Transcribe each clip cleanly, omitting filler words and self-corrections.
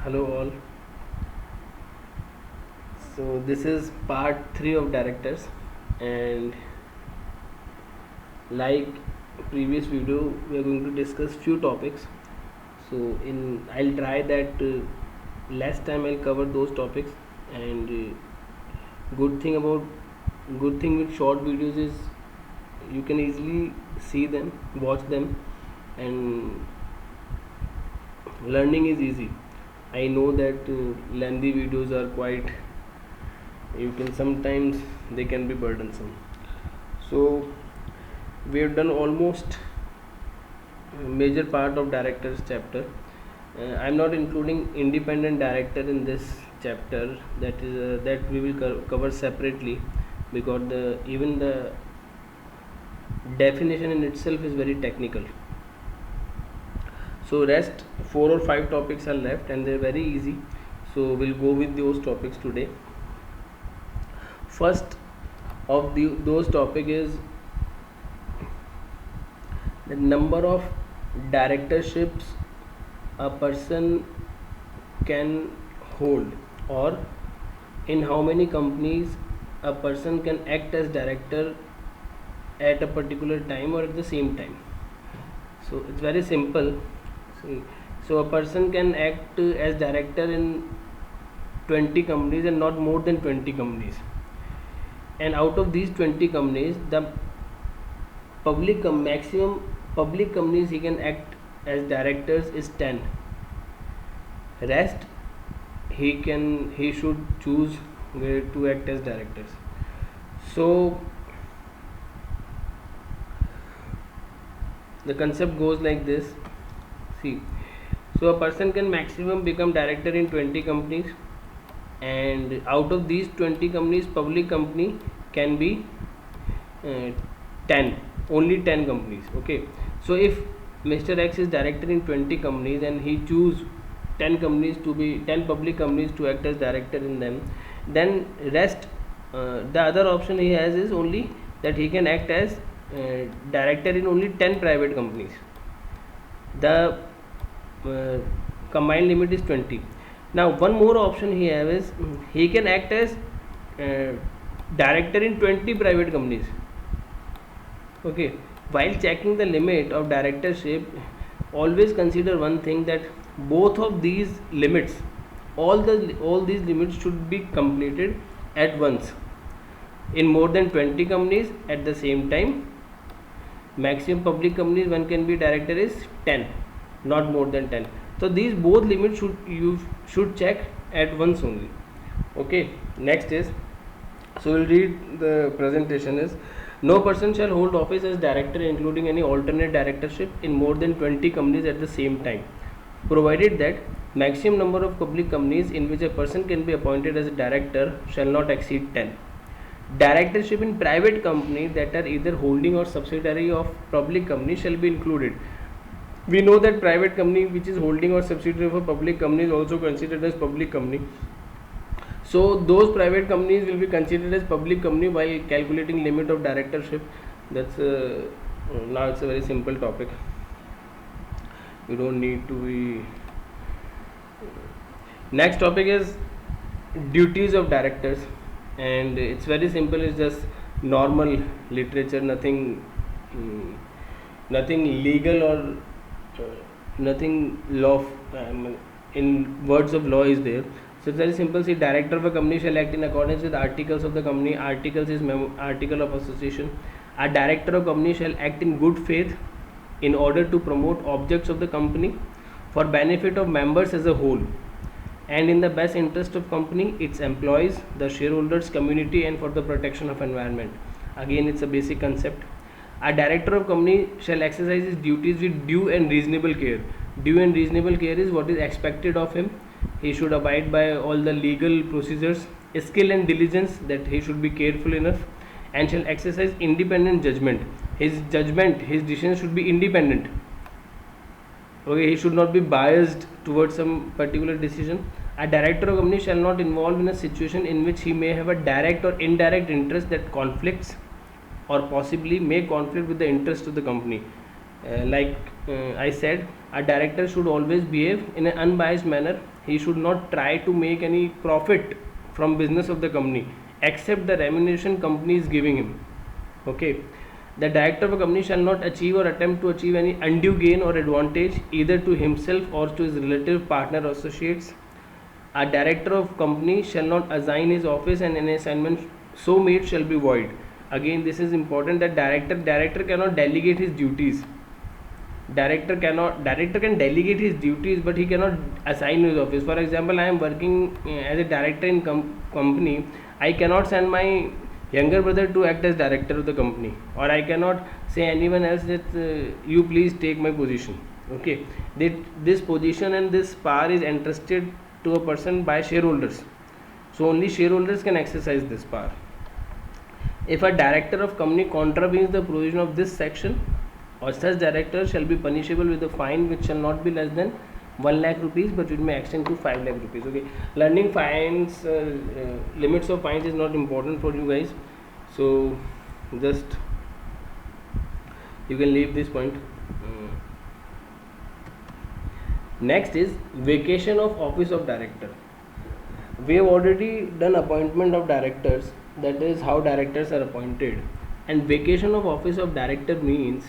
Hello all. So this is part 3 of directors, and like previous video we are going to discuss few topics. So in I'll try that less time I'll cover those topics, and good thing about good thing with short videos is you can easily see them, watch them, and learning is easy. I know that lengthy videos are quite, you can sometimes they can be burdensome. So we have done almost major part of directors chapter. I'm not including independent director in this chapter, that we will cover separately, because the even the definition in itself is very technical. So rest 4 or 5 topics are left and they're very easy, so we'll go with those topics today. First of those topic is the number of directorships a person can hold, or in how many companies a person can act as director at a particular time or at the same time. So it's very simple. See, so a person can act as director in 20 companies and not more than 20 companies, and out of these 20 companies the maximum public companies he can act as directors is 10. Rest he should choose where to act as directors. So the concept goes like this. See, so a person can maximum become director in 20 companies, and out of these 20 companies public company can be 10, only 10 companies. Okay, so if Mr. X is director in 20 companies and he choose 10 companies to be 10 public companies to act as director in them, then rest the other option he has is only that he can act as director in only 10 private companies. The combined limit is 20. Now one more option he have is he can act as director in 20 private companies. Okay, while checking the limit of directorship, always consider one thing, that both of these limits, all these limits should be completed at once in more than 20 companies at the same time. Maximum public companies one can be director is 10, not more than 10. So these both limits you should check at once only. Okay, next is, so we'll read the presentation is, no person shall hold office as director including any alternate directorship in more than 20 companies at the same time, provided that maximum number of public companies in which a person can be appointed as a director shall not exceed 10. Directorship in private company that are either holding or subsidiary of public company shall be included. We know that private company which is holding or subsidiary of a public company is also considered as public company. So those private companies will be considered as public company while calculating limit of directorship. That's now it's a very simple topic. You don't need to be. Next topic is duties of directors, and it's very simple. It's just normal literature, nothing legal or nothing law in words of law is there. So it's very simple. See, director of a company shall act in accordance with articles of the company. Articles is article of association. A director of company shall act in good faith in order to promote objects of the company for benefit of members as a whole, and in the best interest of company, its employees, the shareholders, community, and for the protection of environment. Again, it's a basic concept. A director of company shall exercise his duties with due and reasonable care. Due and reasonable care is what is expected of him. He should abide by all the legal procedures. Skill and diligence, that he should be careful enough, and shall exercise independent judgment. His decisions should be independent. Okay, he should not be biased towards some particular decision. A director of company shall not involve in a situation in which he may have a direct or indirect interest that conflicts or possibly may conflict with the interest of the company. Like I said a director should always behave in an unbiased manner. He should not try to make any profit from business of the company except the remuneration company is giving him. Okay, the director of a company shall not achieve or attempt to achieve any undue gain or advantage either to himself or to his relative, partner or associates. A director of company shall not assign his office and any assignment so made shall be void. Again, this is important that director cannot delegate his duties. Director can delegate his duties, but he cannot assign his office. For example, I am working as a director in company. I cannot send my younger brother to act as director of the company, or I cannot say anyone else that you please take my position. Okay, this position and this power is entrusted to a person by shareholders, so only shareholders can exercise this power. If a director of company contravenes the provision of this section, or such director shall be punishable with a fine which shall not be less than 1 lakh rupees, but it may extend to 5 lakh rupees. Okay, learning fines, limits of fines is not important for you guys, so just you can leave this point. Next is vacation of office of director. We have already done appointment of directors, that is how directors are appointed, and vacation of office of director means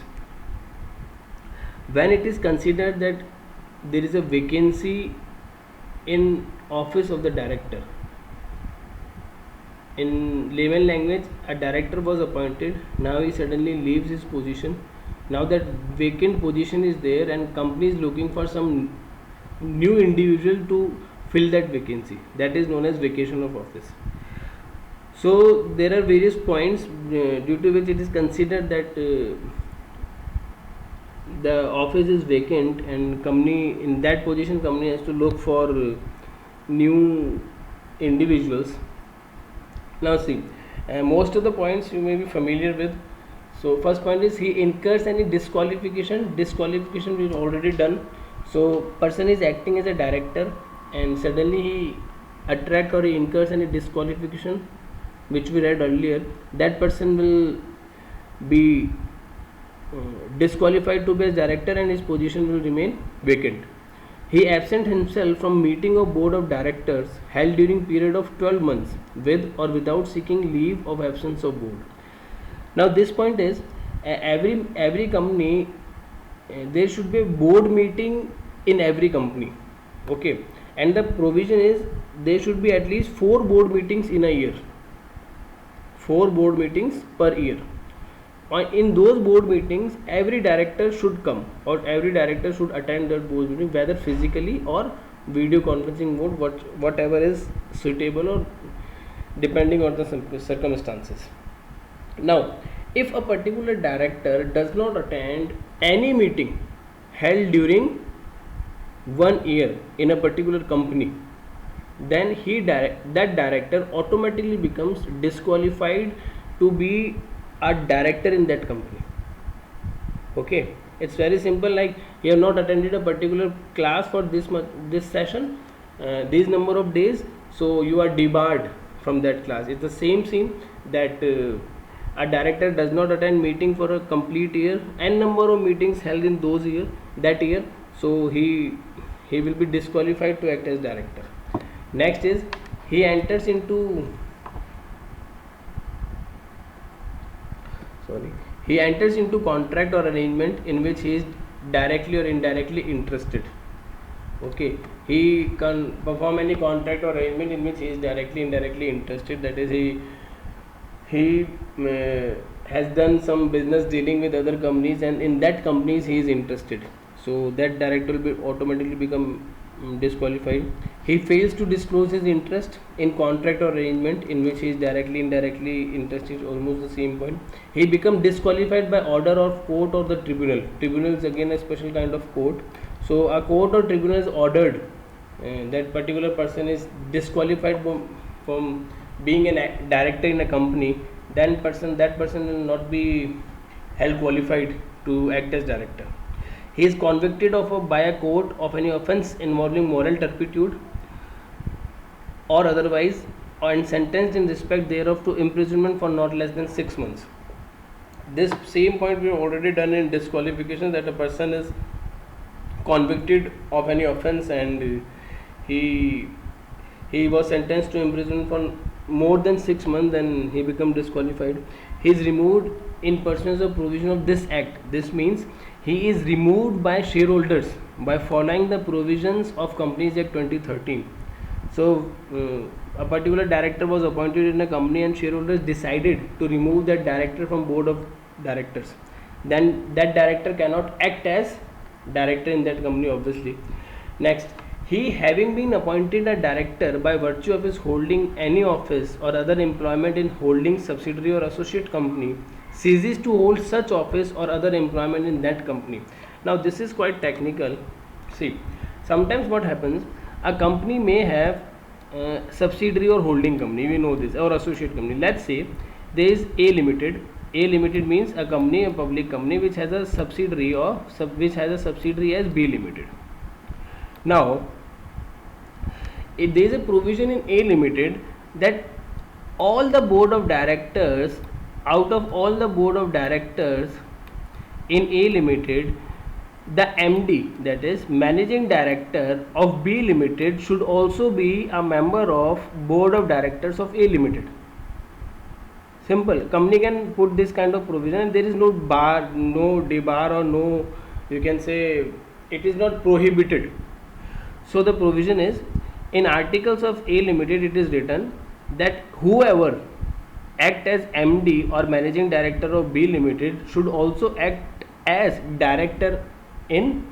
when it is considered that there is a vacancy in office of the director. In layman language, a director was appointed, now he suddenly leaves his position. Now that vacant position is there and company is looking for some new individual to fill that vacancy, that is known as vacation of office. So there are various points due to which it is considered that the office is vacant and company, in that position company has to look for new individuals. Now see, most of the points you may be familiar with. So first point is he incurs any disqualification. Disqualification we already done. So person is acting as a director and suddenly he attract or he incurs any disqualification, which we read earlier. That person will be disqualified to be as director and his position will remain vacant. He absent himself from meeting of board of directors held during period of 12 months with or without seeking leave of absence of board. Now this point is every company there should be a board meeting in every company. Okay, and the provision is there should be at least 4 board meetings in a year. 4 board meetings per year. In those board meetings every director should come or every director should attend that board meeting, whether physically or video conferencing mode, whatever is suitable or depending on the circumstances. Now if a particular director does not attend any meeting held during 1 year in a particular company, then that director automatically becomes disqualified to be a director in that company. Okay, it's very simple, like you have not attended a particular class for this session, this number of days, so you are debarred from that class. It's the same thing that a director does not attend meeting for a complete year, n number of meetings held in that year, so he will be disqualified to act as director. Next is he enters into contract or arrangement in which he is directly or indirectly interested. Okay, he can perform any contract or arrangement in which he is directly indirectly interested, that is he has done some business dealing with other companies and in that companies he is interested, so that director will be automatically become disqualified. He fails to disclose his interest in contract or arrangement in which he is directly indirectly interested, almost the same point. He becomes disqualified by order of court or the tribunal. Tribunal is again a special kind of court. So a court or tribunal is ordered that particular person is disqualified from being a director in a company, then that person will not be held qualified to act as director. He is convicted by a court of any offence involving moral turpitude or otherwise and sentenced in respect thereof to imprisonment for not less than 6 months. This same point we have already done in disqualification, that a person is convicted of any offense and he he was sentenced to imprisonment for more than 6 months, then he become disqualified. He is removed in pursuance of provision of this act. This means he is removed by shareholders by following the provisions of Companies Act 2013. So a particular director was appointed in a company and shareholders decided to remove that director from board of directors. Then that director cannot act as director in that company, obviously. Next, he having been appointed a director by virtue of his holding any office or other employment in holding subsidiary or associate company ceases to hold such office or other employment in that company. Now this is quite technical. See, sometimes what happens, a company may have subsidiary or holding company, we know this, or associate company. Let's say there is A Limited. A Limited means a company, a public company which has a subsidiary or which has a subsidiary as B Limited. Now there is a provision in A Limited that all the board of directors, out of all the board of directors in A Limited, the MD, that is managing director of B Limited, should also be a member of board of directors of A Limited. Simple. Company can put this kind of provision and there is no bar, no debar, or no, you can say it is not prohibited. So the provision is, in articles of A Limited it is written that whoever act as MD or managing director of B Limited should also act as director in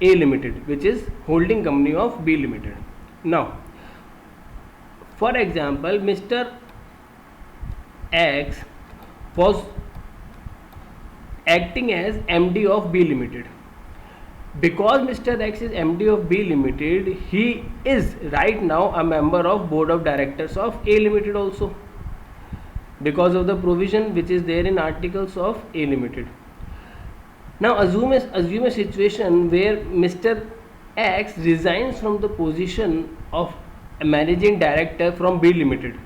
A Limited, which is holding company of B Limited. Now, for example, Mr. X was acting as MD of B Limited. Because Mr. X is MD of B Limited, he is right now a member of board of directors of A Limited also, because of the provision which is there in articles of A Limited. Now assume a situation where Mr. X resigns from the position of a managing director from B Limited.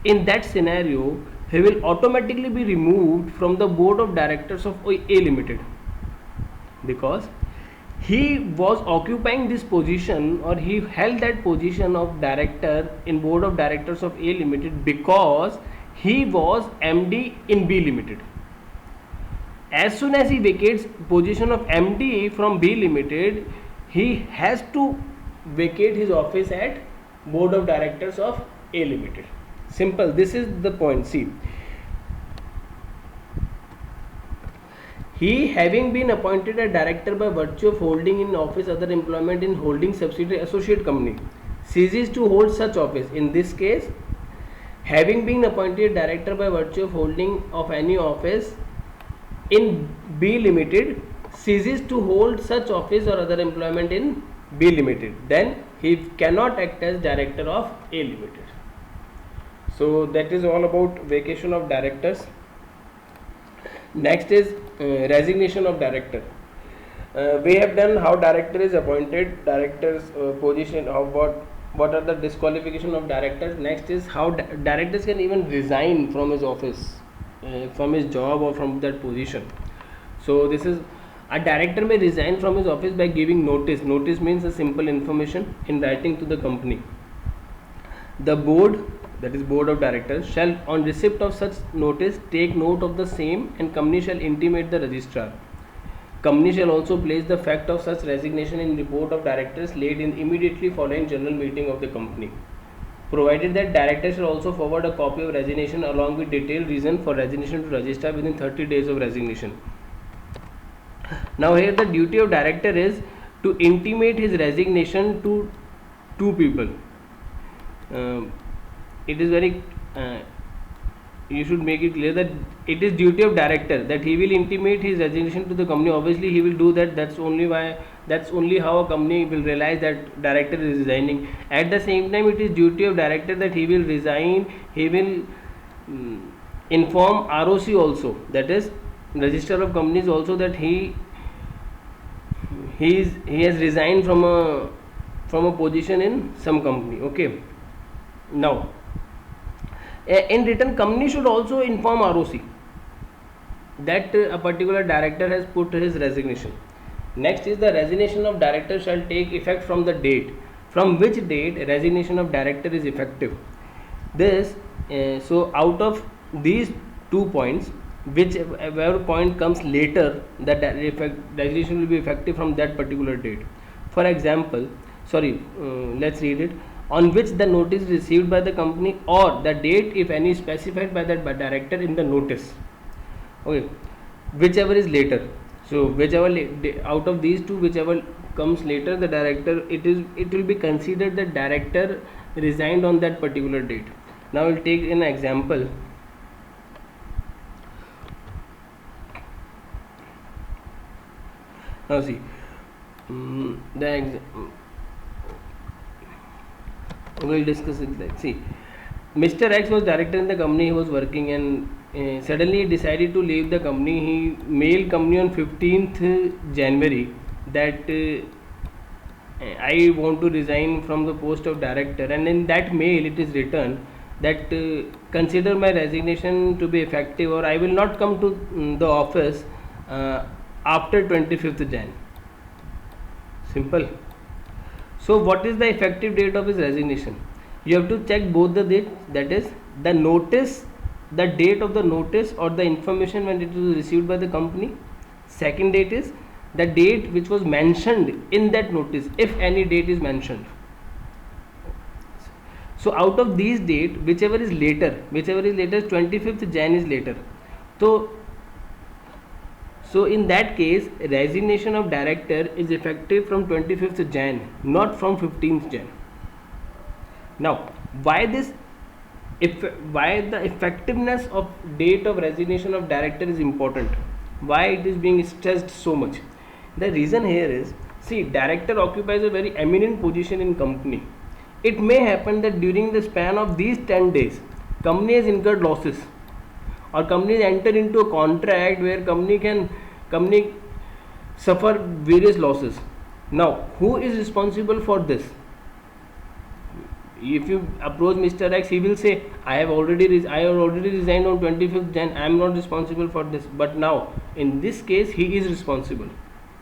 In that scenario, he will automatically be removed from the board of directors of A Limited, because he was occupying this position, or he held that position of director in board of directors of A Limited because he was MD in B Limited. As soon as he vacates position of MD from B Limited, he has to vacate his office at board of directors of A Limited. Simple. This is the point. See, he having been appointed a director by virtue of holding in office other employment in holding subsidiary associate company ceases to hold such office. In this case, having been appointed director by virtue of holding of any office in B Limited ceases to hold such office or other employment in B Limited, then he cannot act as director of A Limited. So that is all about vacation of directors. Next is resignation of director. We have done how director is appointed, director's position, of what are the disqualification of directors. Next is how directors can even resign from his office, from his job or from that position. So this is, a director may resign from his office by giving notice. Notice means a simple information in writing to the company. The board, that is board of directors, shall on receipt of such notice take note of the same, and company shall intimate the registrar. Company shall also place the fact of such resignation in report of directors laid in immediately following general meeting of the company, provided that director shall also forward a copy of resignation along with detailed reason for resignation to registrar within 30 days of resignation. Now here the duty of director is to intimate his resignation to two people. It is very you should make it clear that it is duty of director that he will intimate his resignation to the company. Obviously he will do that. That's only how a company will realize that director is resigning. At the same time, it is duty of director that he will resign. He will inform ROC also, that is Register of Companies also, that he has resigned from a position in some company. Okay. Now in written, company should also inform ROC that a particular director has put his resignation. Next is the resignation of director shall take effect from the date from which date resignation of director is effective. This so out of these 2 points, whichever point comes later, that resignation will be effective from that particular date. For example, let's read it. On which the notice received by the company, or the date if any specified by the director in the notice. Okay, whichever is later. So whichever out of these two, whichever comes later, the director, it will be considered that director resigned on that particular date. Now we'll take an example. Now see, we'll discuss it. Like, see, Mr. X was director in the company he was working, and suddenly he decided to leave the company. He mailed company on 15th January that I want to resign from the post of director, and in that mail it is written that consider my resignation to be effective, or I will not come to the office after 25th Jan. Simple. So what is the effective date of his resignation? You have to check both the dates, that is the notice, the date of the notice or the information when it was received by the company. Second date is the date which was mentioned in that notice, if any date is mentioned. So out of these date, whichever is later, 25th Jan is later. So in that case, resignation of director is effective from 25th Jan, not from 15th Jan. Now, why the effectiveness of date of resignation of director is important? Why it is being stressed so much? The reason here is, see, director occupies a very eminent position in company. It may happen that during the span of these 10 days, company has incurred losses, or company enter into a contract where company suffer various losses. Now, who is responsible for this? If you approach Mr. X, he will say, I have already resigned on 25th Jan. I am not responsible for this. But now, in this case, he is responsible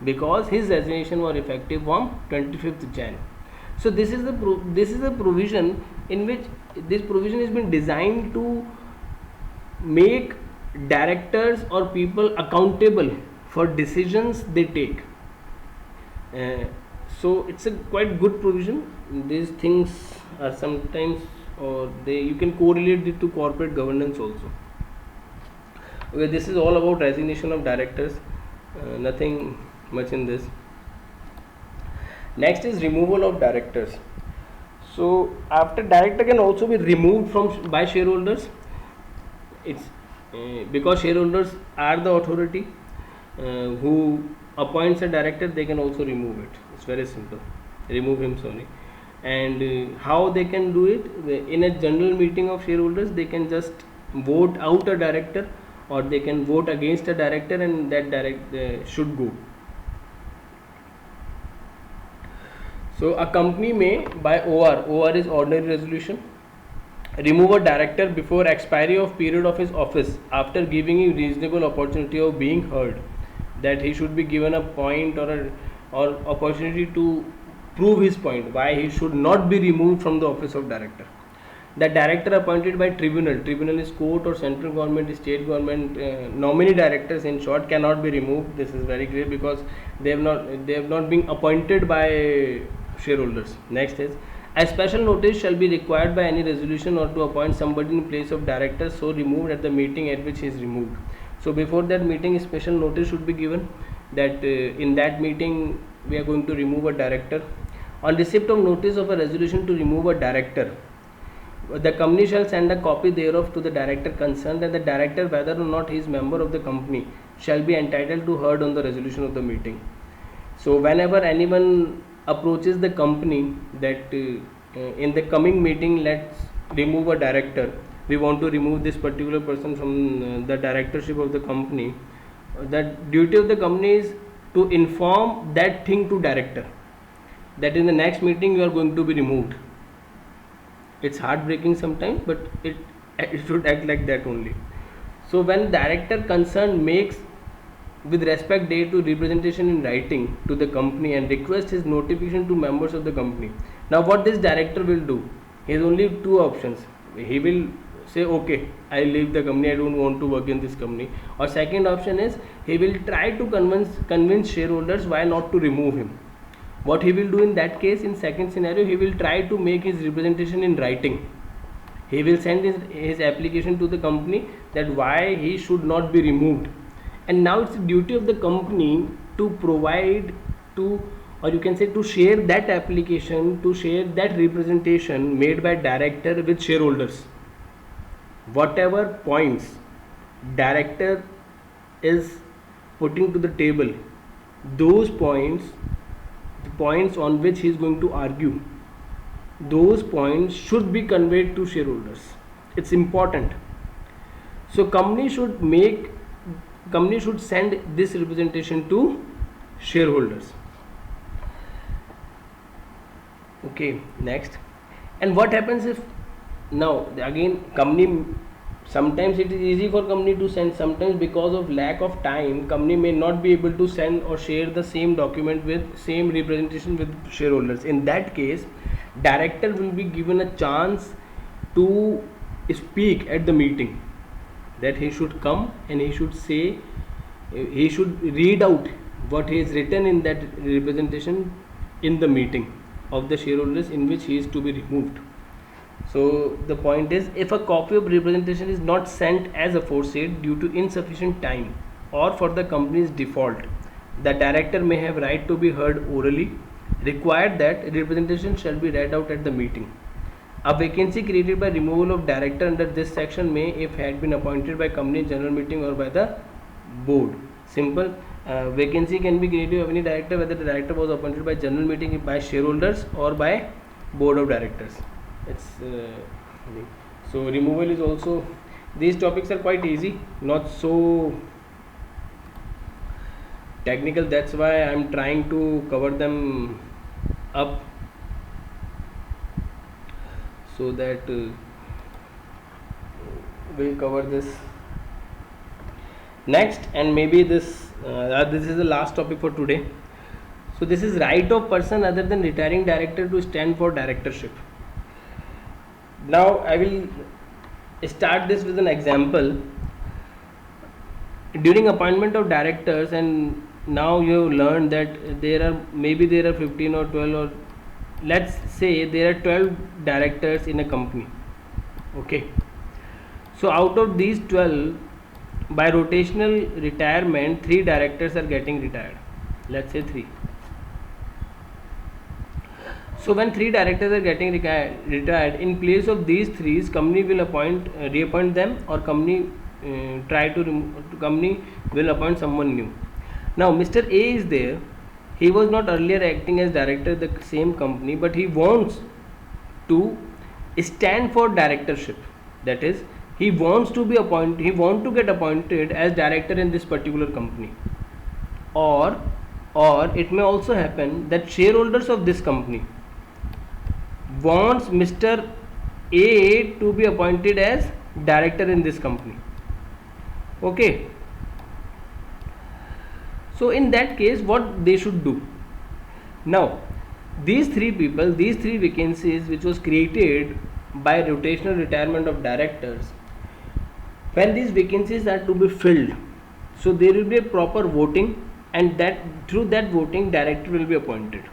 because his resignation was effective on 25th Jan. So this is the provision in which this provision has been designed to make directors or people accountable for decisions they take. So it's a quite good provision. These things are sometimes, or you can correlate it to corporate governance also. Okay, this is all about resignation of directors. Nothing much in this. Next is removal of directors. So after director can also be removed by shareholders. It's because shareholders are the authority who appoints a director, they can also remove it. It's very simple. Remove him, sorry. And how they can do it? In a general meeting of shareholders, they can just vote out a director, or they can vote against a director, and that director should go. So a company may, by OR is ordinary resolution, remove a director before expiry of period of his office after giving him reasonable opportunity of being heard. That he should be given a point or opportunity to prove his point why he should not be removed from the office of director. The director appointed by tribunal is court or central government, state government, nominee directors in short, cannot be removed. This is very clear because they have not been appointed by shareholders. Next is, a special notice shall be required by any resolution or to appoint somebody in place of director so removed at the meeting at which he is removed. So before that meeting, a special notice should be given that in that meeting we are going to remove a director. On receipt of notice of a resolution to remove a director, the company shall send a copy thereof to the director concerned, and the director, whether or not he is member of the company, shall be entitled to heard on the resolution of the meeting. So whenever anyone approaches the company that in the coming meeting let's remove a director, we want to remove this particular person from the directorship of the company, the duty of the company is to inform that thing to director, that in the next meeting you are going to be removed. It's heartbreaking sometimes, but it should act like that only. So when director concerned makes with respect date to representation in writing to the company and request his notification to members of the company. Now what this director will do, he has only two options. He will say okay, I leave the company, I don't want to work in this company, or second option is he will try to convince shareholders why not to remove him. What he will do in that case, in second scenario, he will try to make his representation in writing. He will send his application to the company that why he should not be removed, and now it's the duty of the company to provide to, or you can say to share that application, to share that representation made by director with shareholders. Whatever points director is putting to the table, those points, the points on which he is going to argue, those points should be conveyed to shareholders. It's important. So company should send this representation to shareholders. Okay, next. And what happens if, now again, company, sometimes it is easy for company to send, sometimes because of lack of time company may not be able to send or share the same document with same representation with shareholders. In that case, director will be given a chance to speak at the meeting, that he should come and he should say, he should read out what he has written in that representation in the meeting of the shareholders in which he is to be removed. So the point is, if a copy of representation is not sent as aforesaid due to insufficient time or for the company's default, the director may have right to be heard orally, required that representation shall be read out at the meeting. A vacancy created by removal of director under this section may, if had been appointed by company general meeting or by the board. Simple. Vacancy can be created of any director whether the director was appointed by general meeting, by shareholders, or by board of directors. It's so removal is also, these topics are quite easy, not so technical. That's why I'm trying to cover them up so that we'll cover this next, and maybe this is the last topic for today. So this is right of person other than retiring director to stand for directorship. Now I will start this with an example. During appointment of directors, and now you have learned that there are 15 or 12, or let's say there are 12 directors in a company. Okay, so out of these 12, by rotational retirement 3 directors are getting retired. Let's say 3. So when 3 directors are getting retired, in place of these 3, company will reappoint them, or company company will appoint someone new. Now Mr. A is there. He was not earlier acting as director of the same company, but he wants to stand for directorship. That is, he wants to be appointed. He wants to get appointed as director in this particular company, or it may also happen that shareholders of this company wants Mr. A to be appointed as director in this company. Okay. So in that case, what they should do? Now, these 3 people, these 3 vacancies which was created by rotational retirement of directors, when these vacancies are to be filled, so there will be a proper voting, and that through that voting director will be appointed.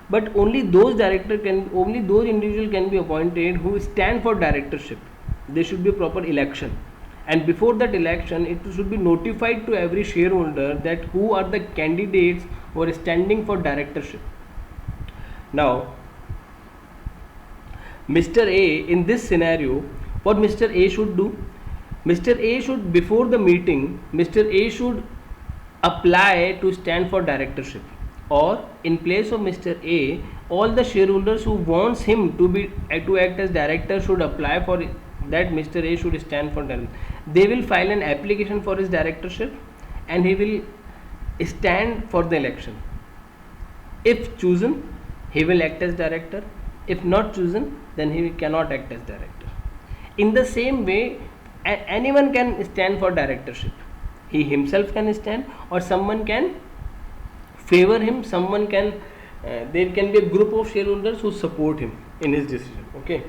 But only those individuals can be appointed who stand for directorship. There should be a proper election, and before that election it should be notified to every shareholder that who are the candidates who are standing for directorship. Now Mr. A, in this scenario, what Mr. A should do? Mr. A should, before the meeting, Mr. A should apply to stand for directorship, or in place of Mr. A, all the shareholders who wants him to act as director should apply for that Mr. A should stand for director. They will file an application for his directorship, and he will stand for the election. If chosen, he will act as director. If not chosen, then he cannot act as director. In the same way, anyone can stand for directorship. He himself can stand, or someone can favor him, someone can there can be a group of shareholders who support him in his decision. Okay,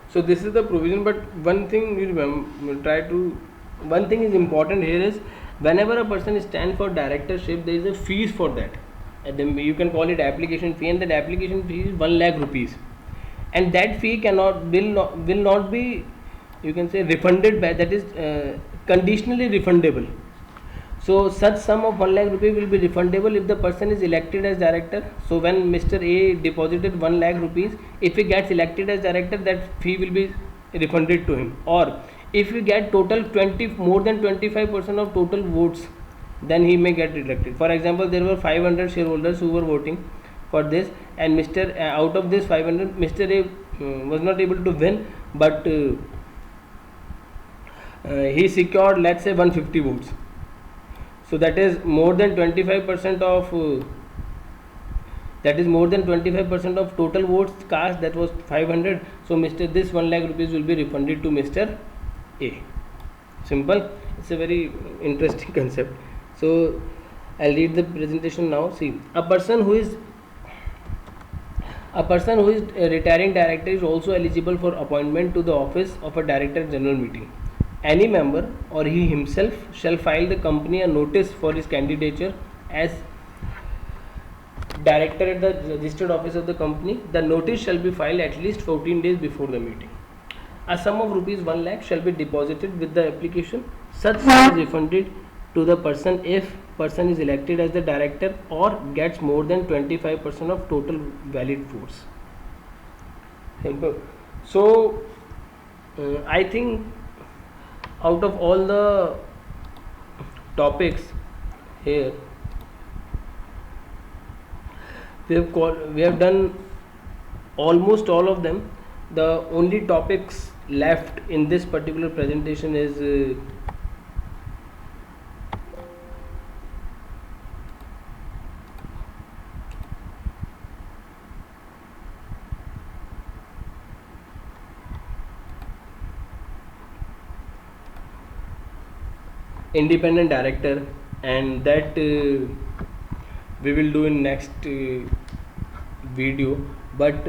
so this is the provision. But one thing you remember, try to, one thing is important here is, whenever a person stands for directorship, there is a fees for that, and then you can call it application fee, and that application fee is 1 lakh rupees, and that fee will not be, you can say, refunded by, that is conditionally refundable. So such sum of 1 lakh rupee will be refundable if the person is elected as director. So when Mr. A deposited 1 lakh rupees, if he gets elected as director, that fee will be refunded to him. Or if he get total 20, more than 25% of total votes, then he may get elected. For example, there were 500 shareholders who were voting for this, and out of this 500, Mr. A was not able to win, but he secured, let's say, 150 votes. So that is more than 25% of total votes cast, that was 500. So this 1 lakh rupees will be refunded to Mr. A. Simple. It's a very interesting concept. So I'll read the presentation now. See, a person who is a retiring director is also eligible for appointment to the office of a director general meeting. Any member or he himself shall file the company a notice for his candidature as director at the registered office of the company. The notice shall be filed at least 14 days before the meeting. A sum of rupees 1 lakh shall be deposited with the application. Such sum is refunded to the person if person is elected as the director or gets more than 25% of total valid votes. Simple. So I think out of all the topics here, we have done almost all of them. The only topics left in this particular presentation is independent director, and that we will do in next video. But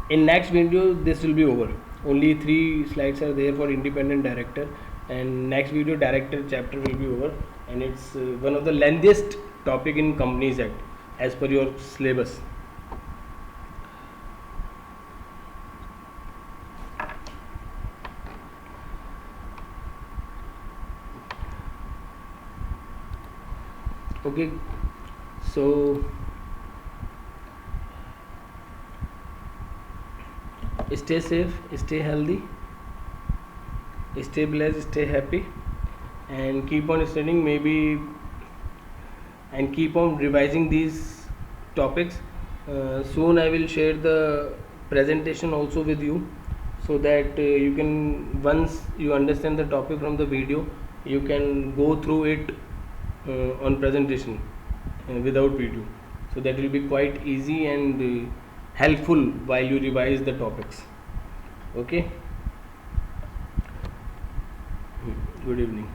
in next video this will be over. Only 3 slides are there for independent director, and next video director chapter will be over, and it's one of the lengthiest topic in Companies Act as per your syllabus. Okay, so stay safe, stay healthy, stay blessed, stay happy, and keep on studying, maybe, and keep on revising these topics. Soon I will share the presentation also with you, so that you can, once you understand the topic from the video, you can go through it on presentation without video. So that will be quite easy and helpful while you revise the topics. Okay, good evening.